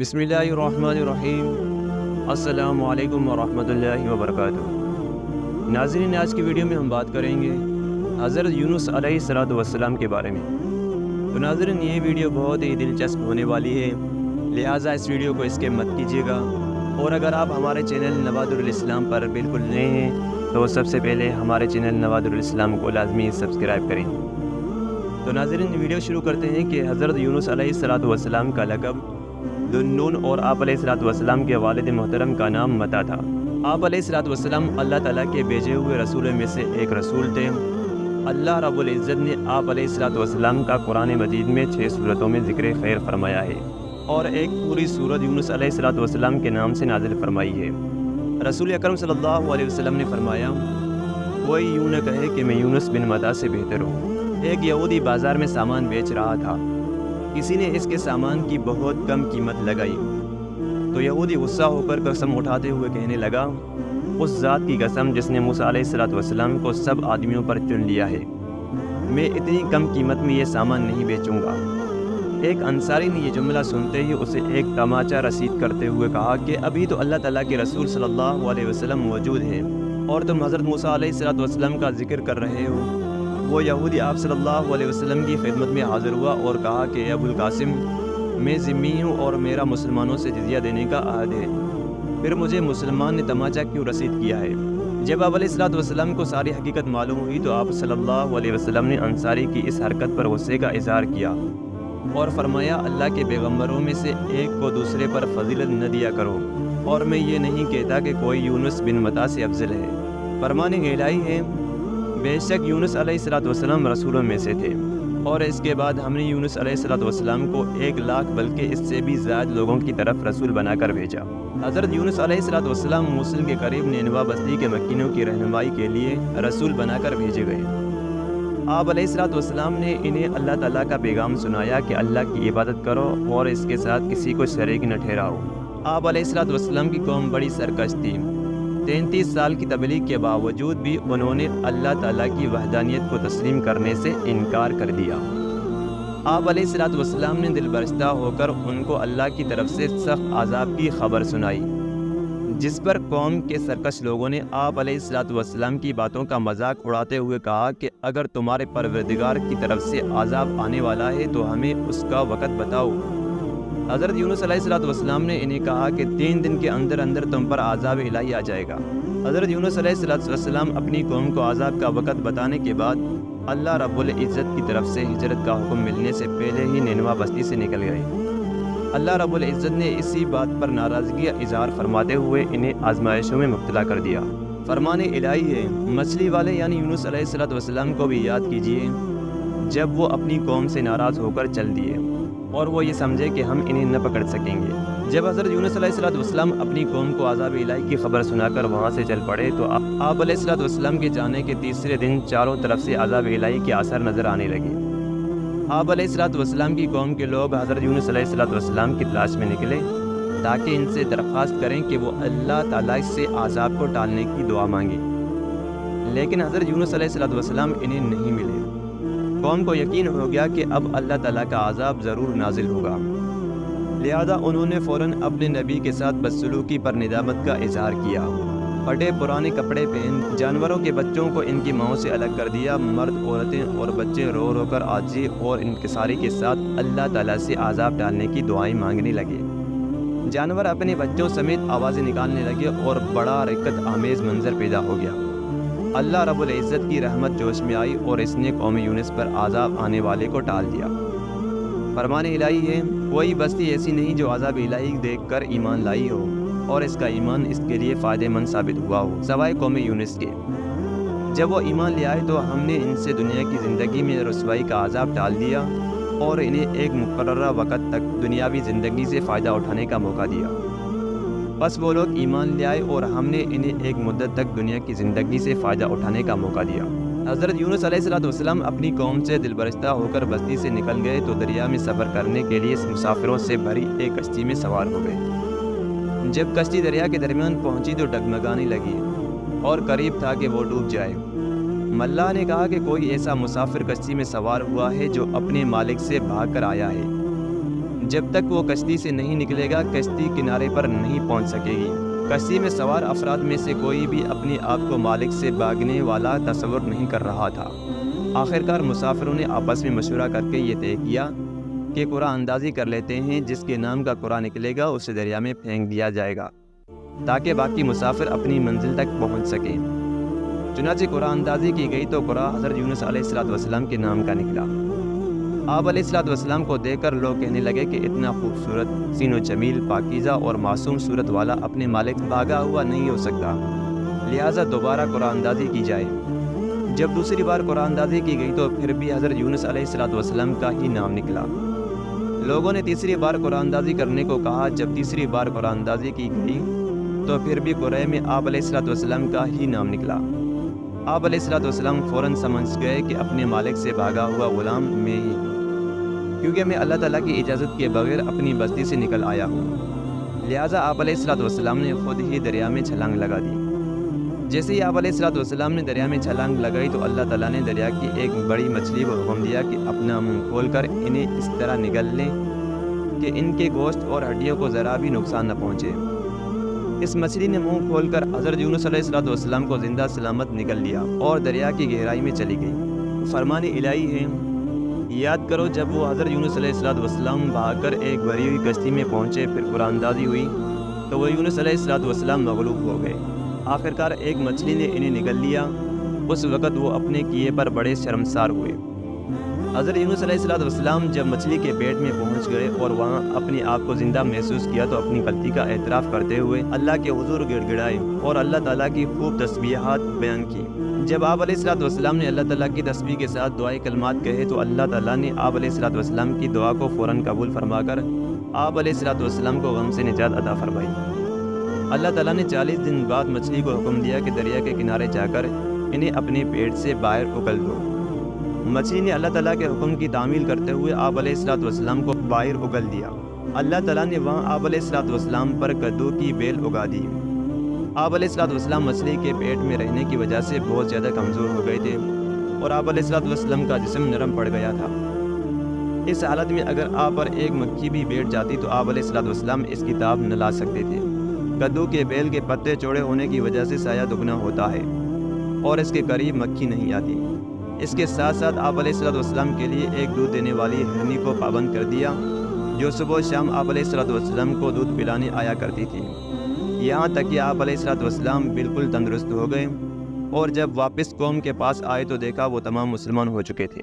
بسم اللہ الرحمن الرحیم۔ السلام علیکم ورحمۃ اللہ وبرکاتہ۔ ناظرین، آج کی ویڈیو میں ہم بات کریں گے حضرت یونس علیہ السلام کے بارے میں۔ تو ناظرین، یہ ویڈیو بہت ہی دلچسپ ہونے والی ہے، لہٰذا اس ویڈیو کو اسکپ مت کیجیے گا۔ اور اگر آپ ہمارے چینل نوادر الاسلام پر بالکل نئے ہیں تو سب سے پہلے ہمارے چینل نوادر الاسلام کو لازمی سبسکرائب کریں۔ تو ناظرین، ویڈیو شروع کرتے ہیں کہ حضرت یونس علیہ السلام کا لقب ذو-النون اور آپ علیہ السلام کے والد محترم کا نام متا تھا۔ آپ علیہ السلام اللہ تعالیٰ کے بھیجے ہوئے رسولوں میں سے ایک رسول تھے۔ اللہ رب العزت نے آپ علیہ السلام کا قرآن مجید میں 6 صورتوں میں ذکر خیر فرمایا ہے اور ایک پوری سورت یونس علیہ السلام کے نام سے نازل فرمائی ہے۔ رسول اکرم صلی اللہ علیہ وسلم نے فرمایا، کوئی یوں نہ کہے کہ میں یونس بن متا سے بہتر ہوں۔ ایک یہودی بازار میں سامان بیچ رہا تھا، کسی نے اس کے سامان کی بہت کم قیمت لگائی تو یہودی غصہ ہو کر قسم اٹھاتے ہوئے کہنے لگا، اس ذات کی قسم جس نے موسیٰ علیہ السلام کو سب آدمیوں پر چن لیا ہے، میں اتنی کم قیمت میں یہ سامان نہیں بیچوں گا۔ ایک انصاری نے یہ جملہ سنتے ہی اسے ایک تماچا رسید کرتے ہوئے کہا کہ ابھی تو اللہ تعالیٰ کے رسول صلی اللہ علیہ وسلم موجود ہیں اور تم حضرت موسیٰ علیہ السلام کا ذکر کر رہے ہو۔ وہ یہودی آپ صلی اللہ علیہ وسلم کی خدمت میں حاضر ہوا اور کہا کہ اے ابو القاسم، میں ذمہ ہوں اور میرا مسلمانوں سے جزیہ دینے کا عہد ہے، پھر مجھے مسلمان نے تماچا کیوں رسید کیا ہے؟ جب آپ علیہ السلام کو ساری حقیقت معلوم ہوئی تو آپ صلی اللہ علیہ وسلم نے انصاری کی اس حرکت پر غصے کا اظہار کیا اور فرمایا، اللہ کے پیغمبروں میں سے ایک کو دوسرے پر فضیلت نہ دیا کرو، اور میں یہ نہیں کہتا کہ کوئی یونس بن متا سے افضل ہے۔ فرمان الہی ہے، بے شک یونس علیہ السلام رسولوں میں سے تھے، اور اس کے بعد ہم نے یونس علیہ السلام کو 1,00,000 بلکہ اس سے بھی زائد لوگوں کی طرف رسول بنا کر بھیجا۔ حضرت یونس علیہ السلام موصل کے قریب نینوا بستی کے مکینوں کی رہنمائی کے لیے رسول بنا کر بھیجے گئے۔ آپ علیہ السلام نے انہیں اللہ تعالیٰ کا پیغام سنایا کہ اللہ کی عبادت کرو اور اس کے ساتھ کسی کو شریک نہ ٹھہراؤ۔ آپ علیہ السلام کی قوم بڑی سرکش تھی۔ 33 سال کی تبلیغ کے باوجود بھی انہوں نے اللہ تعالیٰ کی وحدانیت کو تسلیم کرنے سے انکار کر دیا۔ آپ علیہ السلام نے دل برشتہ ہو کر ان کو اللہ کی طرف سے سخت عذاب کی خبر سنائی، جس پر قوم کے سرکش لوگوں نے آپ علیہ السلام کی باتوں کا مذاق اڑاتے ہوئے کہا کہ اگر تمہارے پروردگار کی طرف سے عذاب آنے والا ہے تو ہمیں اس کا وقت بتاؤ۔ حضرت یونس علیہ السلام نے انہیں کہا کہ 3 دن کے اندر اندر تم پر عذاب الہی آ جائے گا۔ حضرت یونس علیہ السلام اپنی قوم کو عذاب کا وقت بتانے کے بعد اللہ رب العزت کی طرف سے ہجرت کا حکم ملنے سے پہلے ہی نینوا بستی سے نکل گئے۔ اللہ رب العزت نے اسی بات پر ناراضگی اظہار فرماتے ہوئے انہیں آزمائشوں میں مبتلا کر دیا۔ فرمان الہی ہے، مچھلی والے یعنی یونس علیہ السلام کو بھی یاد کیجیے جب وہ اپنی قوم سے ناراض ہو کر چل دیے اور وہ یہ سمجھے کہ ہم انہیں نہ پکڑ سکیں گے۔ جب حضرت یونس علیہ السلام اپنی قوم کو عذاب الہی کی خبر سنا کر وہاں سے چل پڑے تو آپ علیہ السلام کے جانے کے تیسرے دن چاروں طرف سے عذاب الہی کے آثار نظر آنے لگے۔ آپ علیہ السلام کی قوم کے لوگ حضرت یونس علیہ السلام کی تلاش میں نکلے تاکہ ان سے درخواست کریں کہ وہ اللہ تعالیٰ سے عذاب کو ٹالنے کی دعا مانگیں، لیکن حضرت یونس علیہ السلام انہیں نہیں ملے۔ قوم کو یقین ہو گیا کہ اب اللہ تعالیٰ کا عذاب ضرور نازل ہوگا، لہذا انہوں نے فوراً اپنے نبی کے ساتھ بدسلوکی پر ندامت کا اظہار کیا۔ پھٹے پرانے کپڑے پہن جانوروں کے بچوں کو ان کی ماؤں سے الگ کر دیا۔ مرد، عورتیں اور بچے رو رو کر عاجزی اور انکساری کے ساتھ اللہ تعالیٰ سے عذاب ڈالنے کی دعائیں مانگنے لگے۔ جانور اپنے بچوں سمیت آوازیں نکالنے لگے اور بڑا رکت آمیز منظر پیدا ہو گیا۔ اللہ رب العزت کی رحمت جوش میں آئی اور اس نے قوم یونس پر عذاب آنے والے کو ٹال دیا۔ فرمان الہی ہے، کوئی بستی ایسی نہیں جو عذاب الہی دیکھ کر ایمان لائی ہو اور اس کا ایمان اس کے لیے فائدہ مند ثابت ہوا ہو، سوائے قوم یونس کے۔ جب وہ ایمان لے آئے تو ہم نے ان سے دنیا کی زندگی میں رسوائی کا عذاب ٹال دیا اور انہیں ایک مقررہ وقت تک دنیاوی زندگی سے فائدہ اٹھانے کا موقع دیا۔ بس وہ لوگ ایمان لے آئے اور ہم نے انہیں ایک مدت تک دنیا کی زندگی سے فائدہ اٹھانے کا موقع دیا۔ حضرت یونس علیہ السلام اپنی قوم سے دل برشتہ ہو کر بستی سے نکل گئے تو دریا میں سفر کرنے کے لیے مسافروں سے بھری ایک کشتی میں سوار ہو گئے۔ جب کشتی دریا کے درمیان پہنچی تو ڈگمگانے لگی اور قریب تھا کہ وہ ڈوب جائے۔ ملاح نے کہا کہ کوئی ایسا مسافر کشتی میں سوار ہوا ہے جو اپنے مالک سے بھاگ کر آیا ہے۔ جب تک وہ کشتی سے نہیں نکلے گا کشتی کنارے پر نہیں پہنچ سکے گی۔ کشتی میں سوار افراد میں سے کوئی بھی اپنے آپ کو مالک سے بھاگنے والا تصور نہیں کر رہا تھا۔ آخرکار مسافروں نے آپس میں مشورہ کر کے یہ طے کیا کہ قرعہ اندازی کر لیتے ہیں، جس کے نام کا قرعہ نکلے گا اسے دریا میں پھینک دیا جائے گا تاکہ باقی مسافر اپنی منزل تک پہنچ سکیں۔ چنانچہ قرعہ اندازی کی گئی تو قرعہ حضرت یونس علیہ السلام کے نام کا نکلا۔ آپ علیہ السلام کو دیکھ کر لوگ کہنے لگے کہ اتنا خوبصورت، حسین و جمیل، پاکیزہ اور معصوم صورت والا اپنے مالک سے بھاگا ہوا نہیں ہو سکتا، لہٰذا دوبارہ قرعہ اندازی کی جائے۔ جب دوسری بار قرعہ اندازی کی گئی تو پھر بھی حضرت یونس علیہ السلام کا ہی نام نکلا۔ لوگوں نے تیسری بار قرعہ اندازی کرنے کو کہا۔ جب تیسری بار قرعہ اندازی کی گئی تو پھر بھی قرعے میں آپ علیہ السلام کا ہی نام نکلا۔ آپ علیہ السلام فوراً سمجھ گئے کہ اپنے مالک سے بھاگا ہوا غلام میں ہی، کیونکہ میں اللہ تعالیٰ کی اجازت کے بغیر اپنی بستی سے نکل آیا ہوں، لہٰذا آپ علیہ السلام نے خود ہی دریا میں چھلانگ لگا دی۔ جیسے ہی آپ علیہ السلام نے دریا میں چھلانگ لگائی تو اللہ تعالیٰ نے دریا کی ایک بڑی مچھلی کو حکم دیا کہ اپنا منہ کھول کر انہیں اس طرح نگل لیں کہ ان کے گوشت اور ہڈیوں کو ذرا بھی نقصان نہ پہنچے۔ اس مچھلی نے منہ کھول کر حضرت یونس علیہ السلام کو زندہ سلامت نگل لیا اور دریا کی گہرائی میں چلی گئی۔ فرمان الہی ہے، یاد کرو جب وہ حضرت یونس علیہ السلام بھاگ کر ایک بھری ہوئی کشتی میں پہنچے، پھر قرعہ اندازی ہوئی تو وہ یونس علیہ السلام مغلوب ہو گئے۔ آخرکار ایک مچھلی نے انہیں نگل لیا۔ اس وقت وہ اپنے کیے پر بڑے شرمسار ہوئے۔ حضرت یونس علیہ السلام جب مچھلی کے پیٹ میں پہنچ گئے اور وہاں اپنے آپ کو زندہ محسوس کیا تو اپنی غلطی کا اعتراف کرتے ہوئے اللہ کے حضور گڑ گڑائے اور اللہ تعالیٰ کی خوب تسبیحات بیان کی۔ جب آپ علیہ السلام نے اللہ تعالیٰ کی تسبیح کے ساتھ دعائے کلمات کہے تو اللہ تعالیٰ نے آپ علیہ السلام کی دعا کو فوراً قبول فرما کر آپ علیہ السلام کو غم سے نجات عطا فرمائی۔ اللہ تعالیٰ نے 40 دن بعد مچھلی کو حکم دیا کہ دریا کے کنارے جا کر انہیں اپنے پیٹ سے باہر اگل دو۔ مچھلی نے اللہ تعالیٰ کے حکم کی تعمیل کرتے ہوئے آپ علیہ السلام کو باہر اگل دیا۔ اللہ تعالیٰ نے وہاں آپ علیہ السلام پر کدو کی بیل اگا دی۔ آپ علیہ السلام مچھلی کے پیٹ میں رہنے کی وجہ سے بہت زیادہ کمزور ہو گئے تھے اور آپ علیہ السلام کا جسم نرم پڑ گیا تھا۔ اس حالت میں اگر آپ پر ایک مکھی بھی بیٹھ جاتی تو آپ علیہ السلام اس کی تاب نہ لا سکتے تھے۔ کدو کے بیل کے پتے چوڑے ہونے کی وجہ سے سایہ دگنا ہوتا ہے اور اس کے قریب مکھی نہیں آتی۔ اس کے ساتھ ساتھ آپ علیہ السلام کے لیے ایک دودھ دینے والی ہرنی کو پابند کر دیا جو صبح و شام آپ علیہ السلام کو دودھ پلانے آیا کرتی تھی، یہاں تک کہ آپ علیہ السلام بالکل تندرست ہو گئے اور جب واپس قوم کے پاس آئے تو دیکھا وہ تمام مسلمان ہو چکے تھے۔